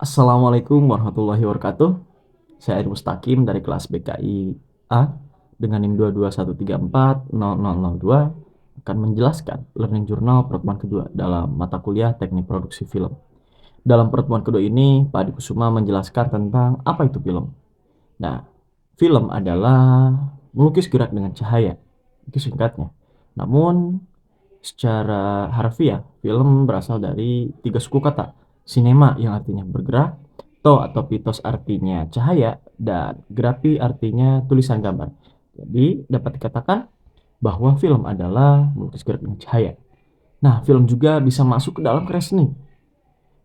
Assalamualaikum warahmatullahi wabarakatuh. Saya Adi Mustaqim dari kelas BKI A dengan NIM 221340002 akan menjelaskan learning journal pertemuan kedua dalam mata kuliah Teknik Produksi Film. Dalam pertemuan kedua ini, Pak Adi Kusuma menjelaskan tentang apa itu film. Nah, film adalah melukis gerak dengan cahaya. Itu singkatnya. Namun, secara harfiah, film berasal dari tiga suku kata. Sinema yang artinya bergerak, to atau pitos artinya cahaya, dan grafi artinya tulisan gambar. Jadi, dapat dikatakan bahwa film adalah melukis gerak dengan cahaya. Nah, film juga bisa masuk ke dalam karya seni.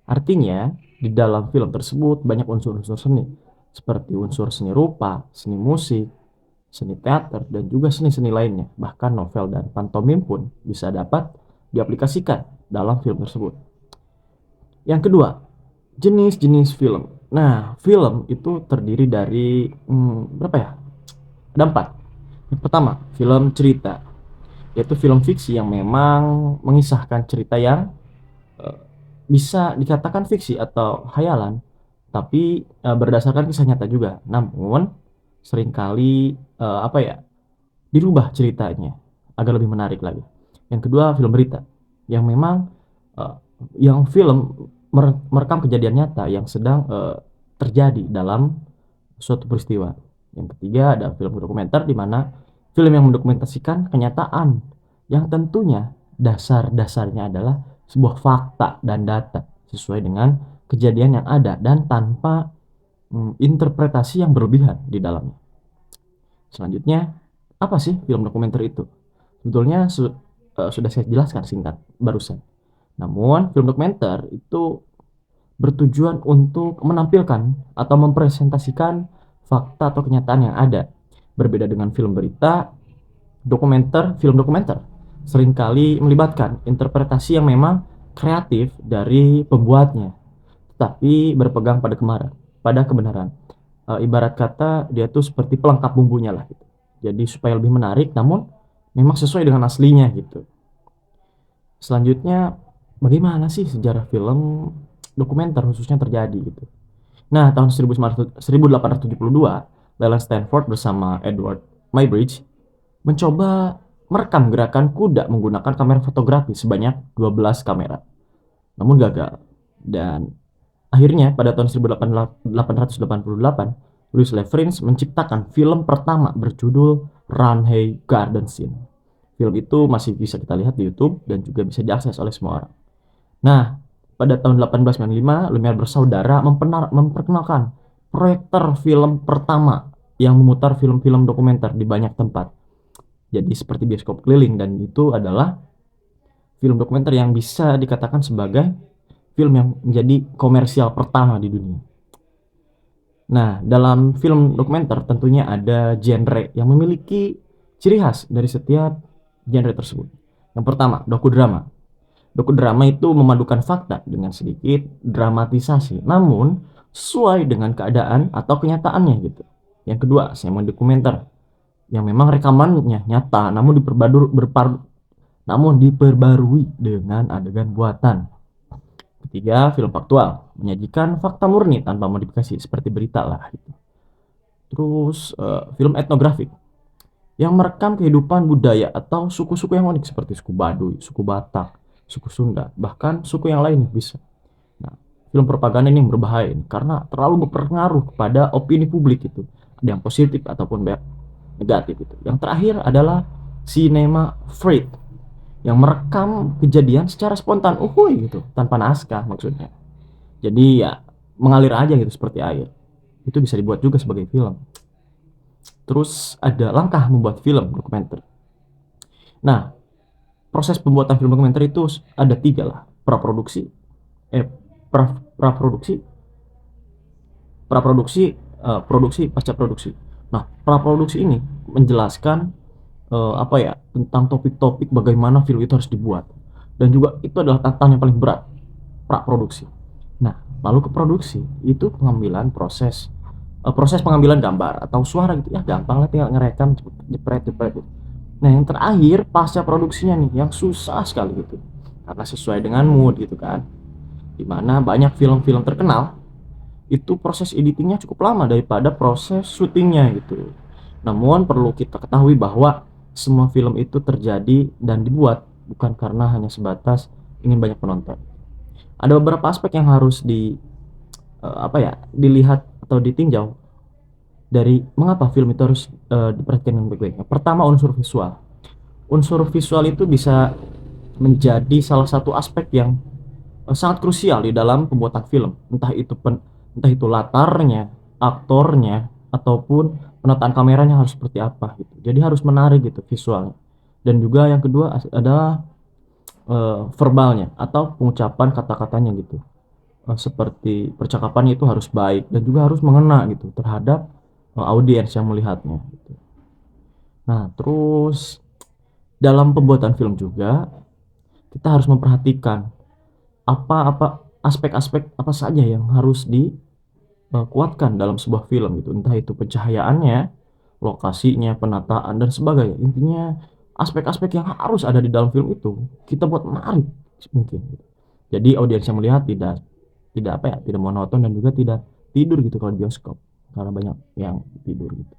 Artinya, di dalam film tersebut banyak unsur-unsur seni, seperti unsur seni rupa, seni musik, seni teater, dan juga seni-seni lainnya. Bahkan novel dan pantomim pun bisa dapat diaplikasikan dalam film tersebut. Yang kedua, jenis-jenis film. Nah, film itu terdiri dari berapa ya? Ada 4. Yang pertama, film cerita, yaitu film fiksi yang memang mengisahkan cerita yang eh, bisa dikatakan fiksi atau hayalan, tapi berdasarkan kisah nyata juga. Namun seringkali dirubah ceritanya agar lebih menarik lagi. Yang kedua, film berita yang memang uh, yang film merekam kejadian nyata yang sedang terjadi dalam suatu peristiwa. Yang ketiga, ada film dokumenter di mana film yang mendokumentasikan kenyataan yang tentunya dasar-dasarnya adalah sebuah fakta dan data sesuai dengan kejadian yang ada dan tanpa interpretasi yang berlebihan di dalamnya. Selanjutnya, apa sih film dokumenter itu? Sebetulnya sudah saya jelaskan singkat barusan. Namun, film dokumenter itu bertujuan untuk menampilkan atau mempresentasikan fakta atau kenyataan yang ada. Berbeda dengan film berita, film dokumenter seringkali melibatkan interpretasi yang memang kreatif dari pembuatnya, tetapi berpegang pada kebenaran. Ibarat kata dia tuh seperti pelengkap bumbunya lah gitu. Jadi supaya lebih menarik, namun memang sesuai dengan aslinya gitu. Selanjutnya, bagaimana sih sejarah film dokumenter khususnya terjadi gitu. Nah, tahun 1872, Leland Stanford bersama Edward Muybridge mencoba merekam gerakan kuda menggunakan kamera fotografi sebanyak 12 kamera. Namun gagal. Dan akhirnya pada tahun 1888, Louis Le Friends menciptakan film pertama berjudul Runway Garden Scene. Film itu masih bisa kita lihat di YouTube dan juga bisa diakses oleh semua orang. Nah, pada tahun 1895, Lumiere bersaudara memperkenalkan proyektor film pertama yang memutar film-film dokumenter di banyak tempat. Jadi seperti bioskop keliling, dan itu adalah film dokumenter yang bisa dikatakan sebagai film yang menjadi komersial pertama di dunia. Nah, dalam film dokumenter tentunya ada genre yang memiliki ciri khas dari setiap genre tersebut. Yang pertama, dokudrama. Dokudrama itu memadukan fakta dengan sedikit dramatisasi, namun sesuai dengan keadaan atau kenyataannya gitu. Yang kedua, semi dokumenter yang memang rekamannya nyata namun diperbarui dengan adegan buatan. Ketiga, film faktual, menyajikan fakta murni tanpa modifikasi seperti berita lah gitu. Terus film etnografik yang merekam kehidupan budaya atau suku-suku yang unik seperti suku Baduy, suku Batak, suku Sunda, bahkan suku yang lain bisa. Nah, film propaganda ini berbahaya karena terlalu berpengaruh kepada opini publik itu. Ada yang positif ataupun negatif itu. Yang terakhir adalah cinema freak yang merekam kejadian secara spontan, gitu, tanpa naskah maksudnya. Jadi ya mengalir aja gitu seperti air. Itu bisa dibuat juga sebagai film. Terus ada langkah membuat film dokumenter. Nah, proses pembuatan film dokumenter itu ada 3 lah. Praproduksi, praproduksi, produksi, pasca produksi. Nah, praproduksi ini menjelaskan tentang topik-topik bagaimana film itu harus dibuat, dan juga itu adalah tantangan yang paling berat, praproduksi. Nah, lalu ke produksi itu proses pengambilan gambar atau suara gitu ya, gampang lah, tinggal ngerekam jepret gitu. Nah, yang terakhir pasca produksinya nih yang susah sekali gitu, karena sesuai dengan mood gitu kan, dimana banyak film-film terkenal itu proses editingnya cukup lama daripada proses syutingnya gitu. Namun perlu kita ketahui bahwa semua film itu terjadi dan dibuat bukan karena hanya sebatas ingin banyak penonton. Ada beberapa aspek yang harus dilihat atau ditinjau dari mengapa film itu harus diperhatikan dengan baik-baik. Pertama, unsur visual. Unsur visual itu bisa menjadi salah satu aspek yang sangat krusial di dalam pembuatan film. Entah itu latarnya, aktornya, ataupun penataan kameranya harus seperti apa gitu. Jadi harus menarik gitu visualnya. Dan juga yang kedua adalah verbalnya atau pengucapan kata-katanya gitu. Seperti percakapannya itu harus baik dan juga harus mengena gitu terhadap audiens yang melihatnya gitu. Nah, terus dalam pembuatan film juga kita harus memperhatikan apa-apa aspek-aspek apa saja yang harus dikuatkan dalam sebuah film gitu. Entah itu pencahayaannya, lokasinya, penataan dan sebagainya. Intinya aspek-aspek yang harus ada di dalam film itu kita buat menarik mungkin gitu. Jadi audiens yang melihat tidak monoton dan juga tidak tidur gitu kalau di bioskop karena banyak yang tidur gitu.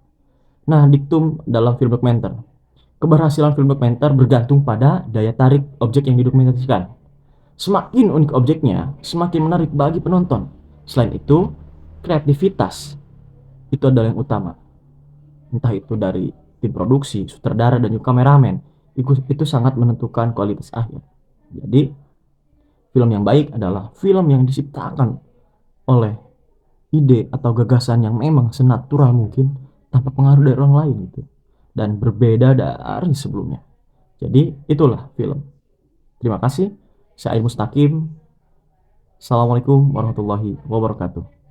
Nah, diktum dalam film dokumenter. Keberhasilan film dokumenter bergantung pada daya tarik objek yang didokumentasikan. Semakin unik objeknya, semakin menarik bagi penonton. Selain itu, kreativitas itu adalah yang utama. Entah itu dari tim produksi, sutradara, dan juga kameramen. Itu sangat menentukan kualitas akhir. Jadi, film yang baik adalah film yang diciptakan oleh ide atau gagasan yang memang senatural mungkin tanpa pengaruh dari orang lain gitu dan berbeda dari sebelumnya. Jadi itulah film. Terima kasih. Saya Mustaqim. Assalamualaikum warahmatullahi wabarakatuh.